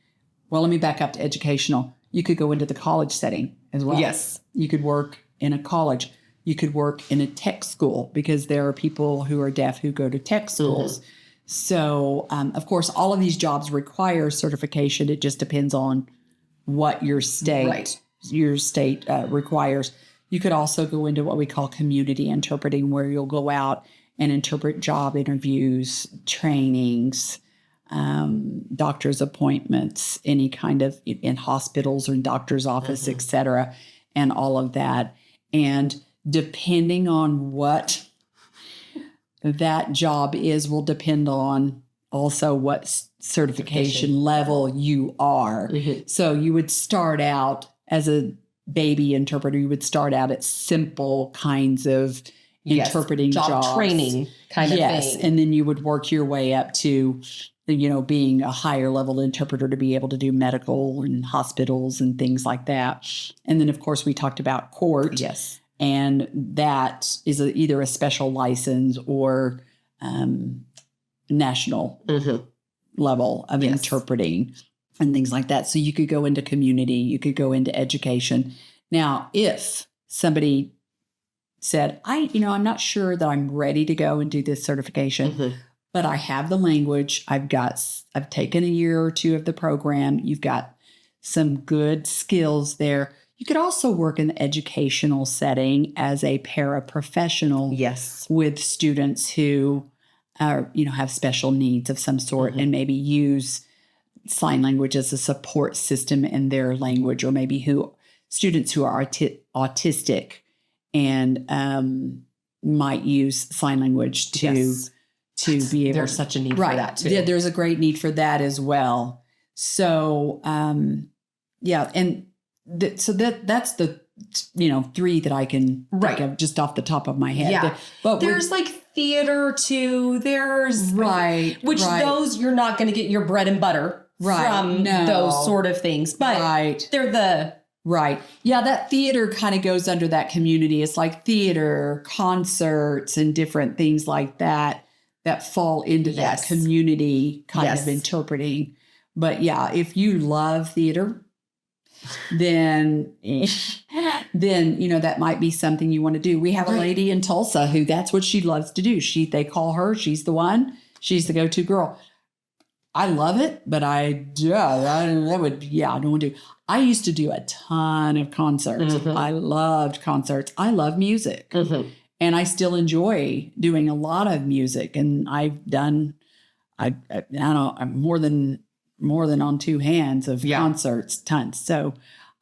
well, let me back up to educational. You could go into the college setting as well. Yes. You could work in a college. You could work in a tech school because there are people who are deaf who go to tech schools. So, of course, all of these jobs require certification. It just depends on what your state requires. You could also go into what we call community interpreting, where you'll go out and interpret job interviews, trainings, doctor's appointments, any kind of in hospitals or in doctor's office, et cetera, and all of that. And depending on what that job is will depend on also what certification level you are. So you would start out as a baby interpreter. You would start out at simple kinds of interpreting jobs. Training kind of thing. And then you would work your way up to, being a higher level interpreter to be able to do medical and hospitals and things like that. And then, of course, we talked about court. Yes. And that is either a special license or national level of interpreting and things like that. So you could go into community, you could go into education. Now, if somebody said, I'm not sure that I'm ready to go and do this certification, but I have the language. I've taken a year or two of the program. You've got some good skills there. You could also work in the educational setting as a paraprofessional with students who are, have special needs of some sort and maybe use sign language as a support system in their language, or maybe students who are autistic and might use sign language to be able. There's such a need for that too. Yeah, there's a great need for that as well. So so that's the three that I can think of just off the top of my head. Yeah, but there's like theater too. There's those you're not going to get your bread and butter from those sort of things, but they're the. Right. Yeah, that theater kind of goes under that community. It's like theater, concerts, and different things like that fall into that community kind of interpreting. But yeah, if you love theater, then that might be something you want to do. We have a lady in Tulsa who that's what she loves to do. They call her, she's the one, she's the go-to girl. I love it, but I don't want to do. I used to do a ton of concerts. I loved concerts. I love music. And I still enjoy doing a lot of music. And I've done, I don't know, more than on two hands of concerts, tons. So,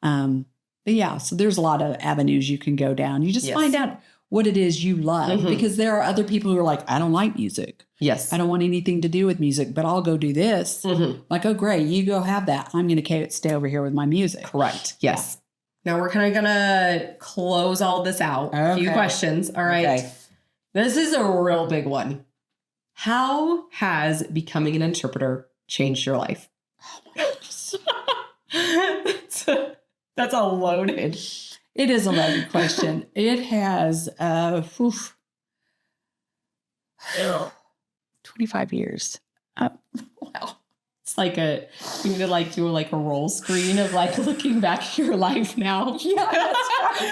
so there's a lot of avenues you can go down. You just find out what it is you love, because there are other people who are like, I don't like music. Yes. I don't want anything to do with music, but I'll go do this. Like, oh, great. You go have that. I'm going to stay over here with my music. Correct. Yes. Now we're kind of going to close all this out. A few questions. All right. Okay. This is a real big one. How has becoming an interpreter changed your life? Oh my goodness. That's a loaded. It is a loaded question. It has 25 years. Wow. It's like you need to do a roll screen of looking back at your life now. Yeah, that's right.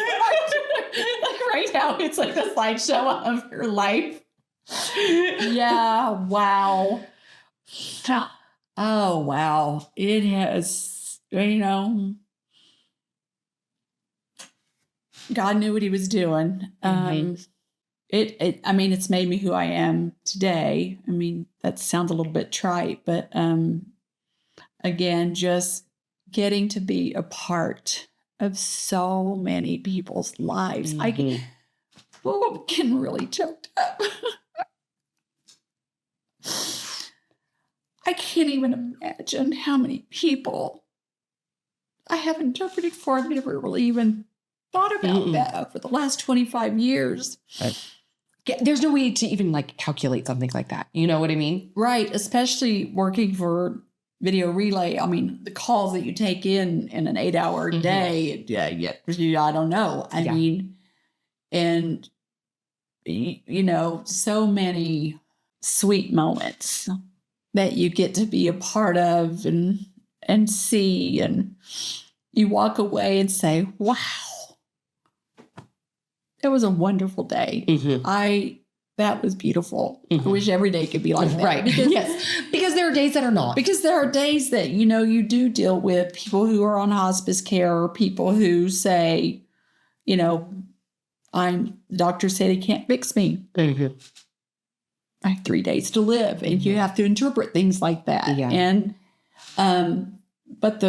Right now, it's like the slideshow of your life. Yeah. Wow. Oh, wow. It has, God knew what he was doing. It's made me who I am today. I mean, that sounds a little bit trite, but again, just getting to be a part of so many people's lives. I'm getting really choked up. I can't even imagine how many people I have interpreted for. I've never really even thought about that for the last 25 years. There's no way to even calculate something like that. You know what I mean? Right. Especially working for, video relay, I mean, the calls that you take in an 8-hour day, I don't know. I mean, and, so many sweet moments that you get to be a part of and see, and you walk away and say, wow, it was a wonderful day. That was beautiful. I wish every day could be like that. Right. Because there are days that are not. Because there are days that, you do deal with people who are on hospice care, or people who say, doctor said he can't fix me. I have 3 days to live, and you have to interpret things like that. Yeah. And, but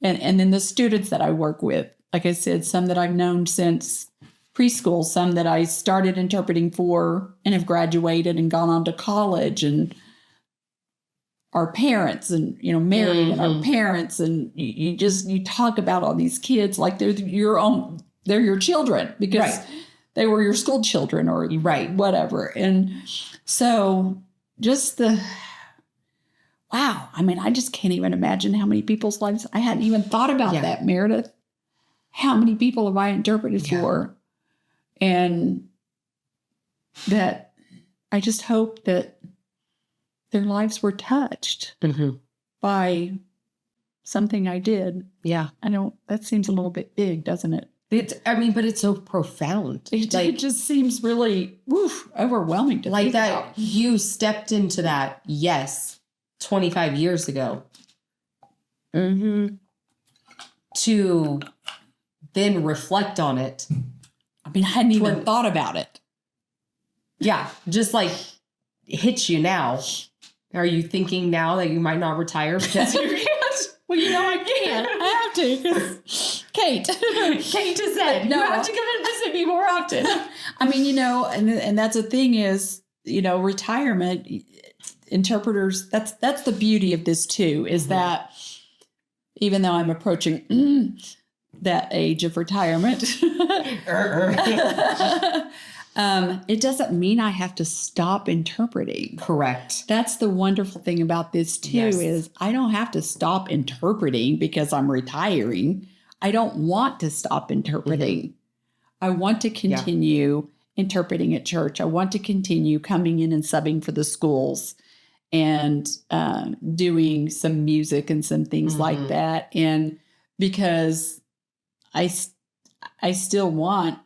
and then the students that I work with, like I said, some that I've known since preschool, some that I started interpreting for and have graduated and gone on to college, and our parents, and, married, and our parents. And you talk about all these kids like they're your children, because they were your school children, or whatever. And so just wow. I mean, I just can't even imagine how many people's lives. I hadn't even thought about that, Meredith. How many people have I interpreted for? And that I just hope that their lives were touched by something I did. Yeah. That seems a little bit big, doesn't it? But it's so profound. It just seems really overwhelming to think that about. You stepped into that, 25 years ago. To then reflect on it. I mean, I hadn't even thought about it. Yeah, just hits you now. Are you thinking now that you might not retire because you can't? Well, I can't. I have to, because Kate has said, no, you have to come and visit me more often. I mean, and that's the thing is, retirement, interpreters, that's the beauty of this too, is that even though I'm approaching that age of retirement, it doesn't mean I have to stop interpreting. Correct. That's the wonderful thing about this too, is I don't have to stop interpreting because I'm retiring. I don't want to stop interpreting. I want to continue interpreting at church. I want to continue coming in and subbing for the schools, and doing some music and some things like that. And because I still want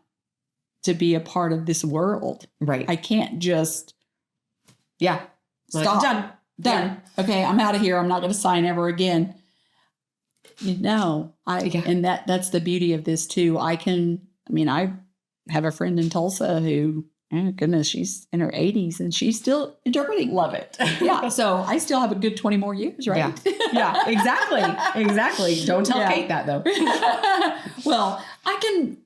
to be a part of this world. Right. I can't just stop. Done. Yeah. Okay, I'm out of here. I'm not going to sign ever again. And that's the beauty of this too. I have a friend in Tulsa who, oh goodness, she's in her 80s and she's still interpreting. Love it. Yeah. So I still have a good 20 more years, right? Yeah, exactly. Don't tell Kate that though. Well, I can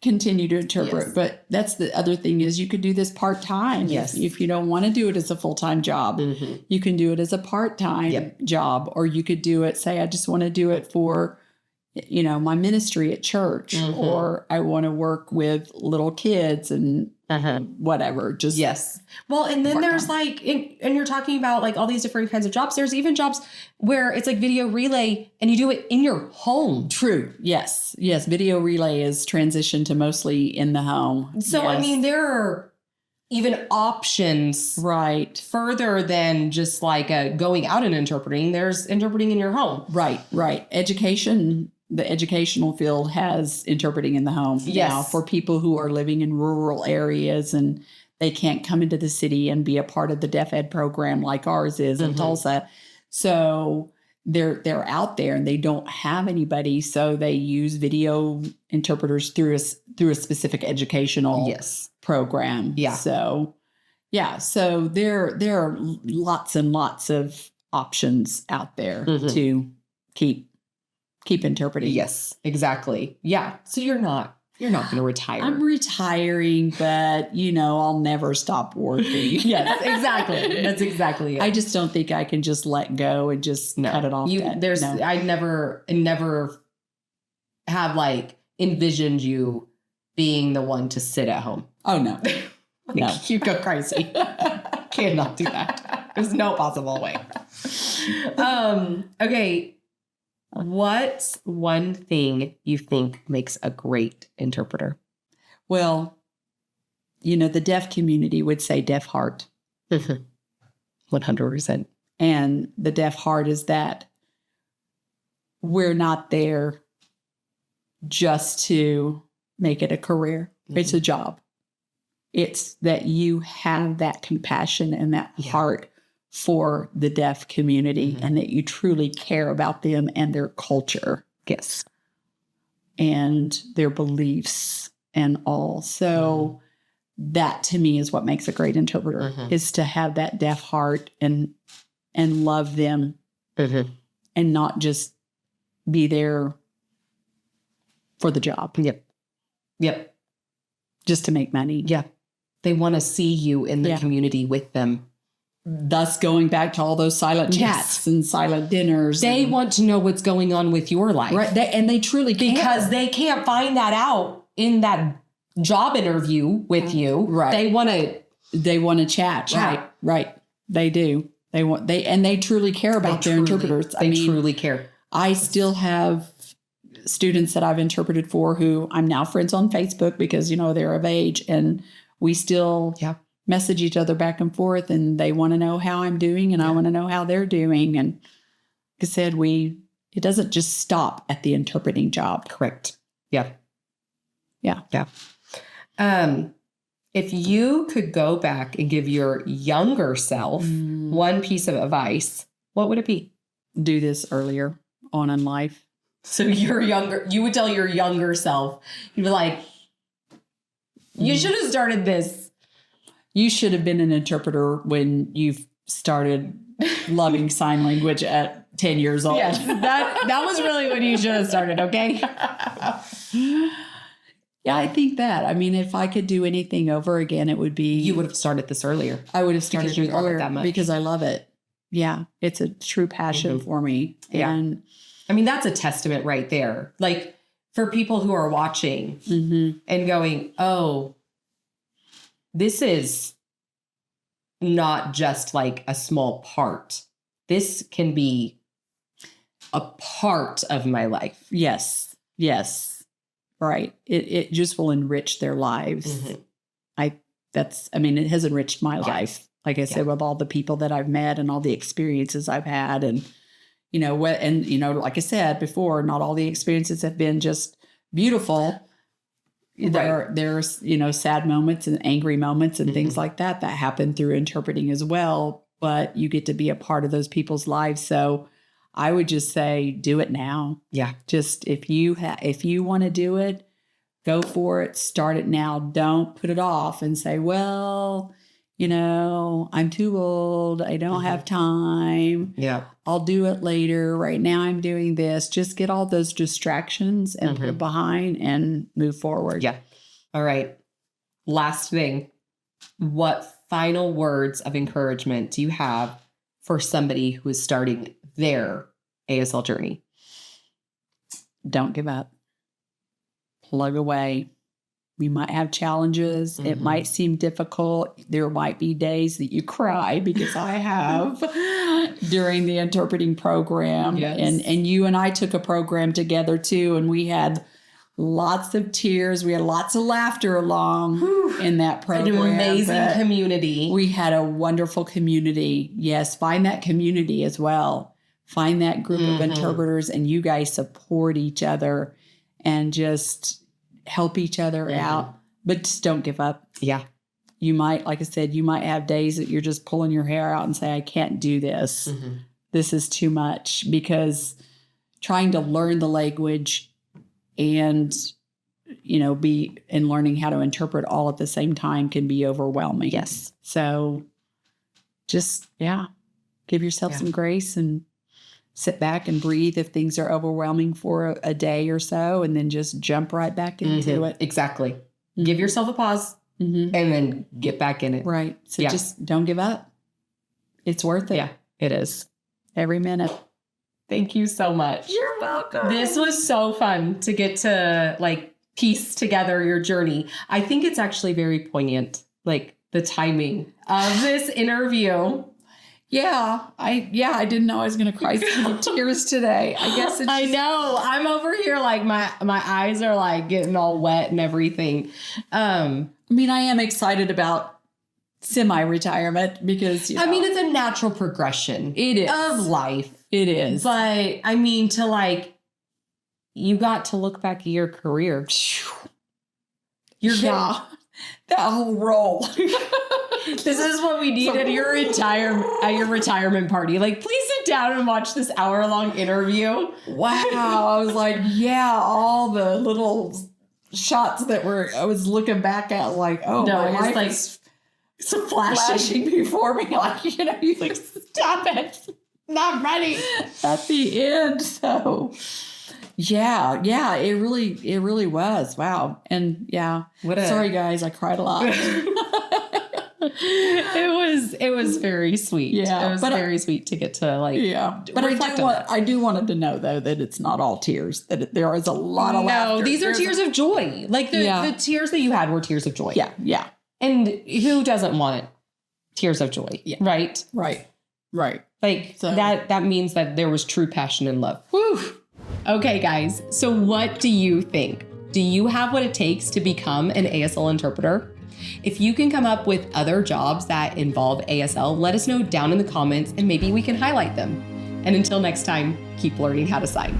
continue to interpret, but that's the other thing, is you could do this part-time. Yes. If you don't want to do it as a full-time job, you can do it as a part-time job, or you could do it, say, I just want to do it for, my ministry at church, or I want to work with little kids and whatever. Just Well, and then there's and you're talking about all these different kinds of jobs. There's even jobs where it's video relay and you do it in your home. True. Yes. Video relay is transitioned to mostly in the home. So, there are even options further than just going out and interpreting. There's interpreting in your home. Right. Education. The educational field has interpreting in the home now for people who are living in rural areas and they can't come into the city and be a part of the deaf ed program like ours is in Tulsa. So they're out there and they don't have anybody. So they use video interpreters through a specific educational program. Yeah. So there are lots and lots of options out there to keep interpreting. Yes, exactly. Yeah. So you're not going to retire. I'm retiring, but I'll never stop working. Yes, exactly. That's exactly it. I just don't think I can just let go and just cut it off. I never have envisioned you being the one to sit at home. Oh no. No. You go crazy. Cannot do that. There's no possible way. Okay. What's one thing you think makes a great interpreter? Well, the deaf community would say deaf heart. 100%. And the deaf heart is that we're not there just to make it a career. It's a job. It's that you have that compassion and that heart for the deaf community and that you truly care about them and their culture. Yes. And their beliefs and all. So that to me is what makes a great interpreter, is to have that deaf heart and love them and not just be there for the job. Yep. Just to make money. Yeah. They want to see you in the community with them. Thus going back to all those silent chats and silent dinners. They want to know what's going on with your life. Right. And they truly care. Because they can't find that out in that job interview with you. Right. They want to chat. Right. They do. They truly care about their interpreters. They truly care. I still have students that I've interpreted for who I'm now friends on Facebook because, they're of age, and we still message each other back and forth, and they want to know how I'm doing and I want to know how they're doing. And like I said, it doesn't just stop at the interpreting job. Correct. Yeah. Yeah. If you could go back and give your younger self one piece of advice, what would it be? Do this earlier on in life. So you would tell your younger self, you'd be like, you should have started this. You should have been an interpreter when you started loving sign language at 10 years old. Yes, that was really when you should have started, okay? Yeah, I think that. I mean, if I could do anything over again, it would be... You would have started this earlier. I would have started it earlier that much. Because I love it. Yeah, it's a true passion for me. Yeah. And I mean, that's a testament right there. Like, for people who are watching and going, oh, this is not just like a small part. This can be a part of my life. Yes. Right. It just will enrich their lives. It has enriched my life. Like I said, with all the people that I've met and all the experiences I've had, and like I said before, not all the experiences have been just beautiful. There's sad moments and angry moments and things like that happen through interpreting as well. But you get to be a part of those people's lives. So I would just say, do it now. Yeah. Just if you want to do it, go for it. Start it now. Don't put it off and say, well, I'm too old. I don't have time. Yeah. I'll do it later. Right now I'm doing this. Just get all those distractions and put it behind and move forward. Yeah. All right. Last thing. What final words of encouragement do you have for somebody who is starting their ASL journey? Don't give up. Plug away. You might have challenges. It might seem difficult. There might be days that you cry, because I have during the interpreting program. Yes. And you and I took a program together too, and we had lots of tears. We had lots of laughter along in that program. An amazing community. We had a wonderful community. Yes, find that community as well. Find that group of interpreters, and you guys support each other and just help each other out. But just don't give up. Yeah. You might, like I said, you might have days that you're just pulling your hair out and say, I can't do this. This is too much, because trying to learn the language and, be and learning how to interpret all at the same time can be overwhelming. Yes. So just, give yourself some grace and sit back and breathe if things are overwhelming for a day or so, and then just jump right back into it. Exactly. Give yourself a pause and then get back in it. Right. So just don't give up. It's worth it. Yeah, it is. Every minute. Thank you so much. You're welcome. This was so fun to get to piece together your journey. I think it's actually very poignant, the timing of this interview. I didn't know I was going to cry some tears today. I guess it's I know. I'm over here like my eyes are like getting all wet and everything. I mean, I am excited about semi-retirement because, I mean, it's a natural progression. It is. Of life. It is. But I mean, to like, you got to look back at your career. That whole role. This is what we need at your retirement party. Like, please sit down and watch this hour-long interview. Wow. I was like, all the little shots that I was looking back at, like, oh, no, my it's life like is flashing before me. Like, you like, stop it. not ready At the end. So it really was. Wow. And sorry guys, I cried a lot. It was very sweet. Yeah, it was very sweet to get to like. Yeah, but I do wanted to know though that it's not all tears. That there is a lot of laughter. No, these are tears of joy. Like the tears that you had were tears of joy. Yeah. And who doesn't want it? Tears of joy. Yeah. Right. Like that means that there was true passion and love. Whew. Okay, guys. So what do you think? Do you have what it takes to become an ASL interpreter? If you can come up with other jobs that involve ASL, let us know down in the comments and maybe we can highlight them. And until next time, keep learning how to sign.